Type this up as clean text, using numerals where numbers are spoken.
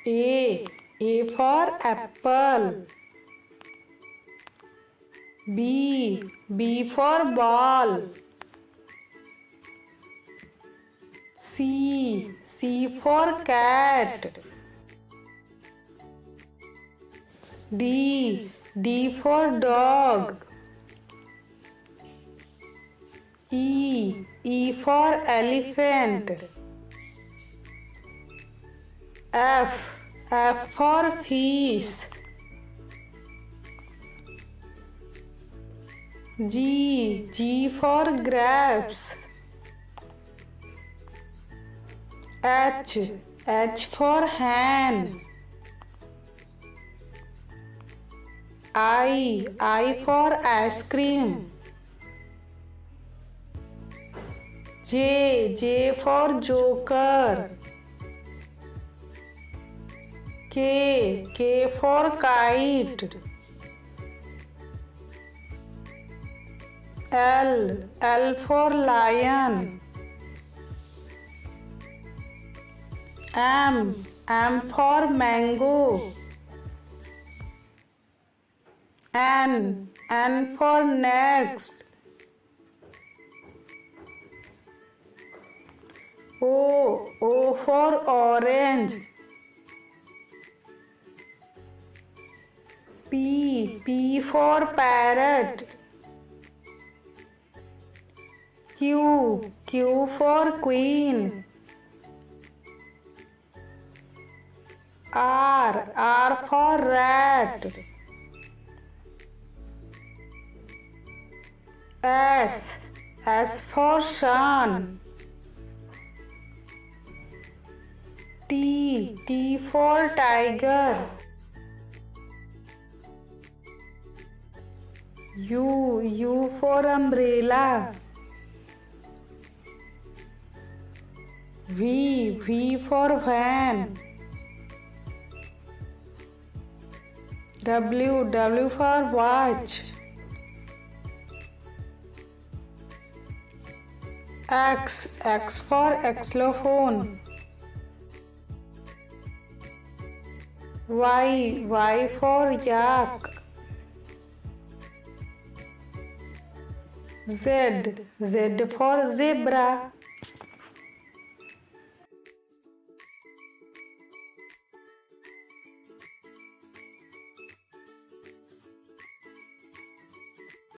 A for apple. B for ball. C for cat. D for dog. E for elephant. F for fish. G for grapes. H for hen. I for ice cream. J for joker. K for kite. L for lion. M for mango. N for next. O for orange. P for parrot. Q for queen. R for rat. S for sun. T for tiger. U for umbrella. V for van. W for watch. X for xylophone. Y for yak. Z for zebra.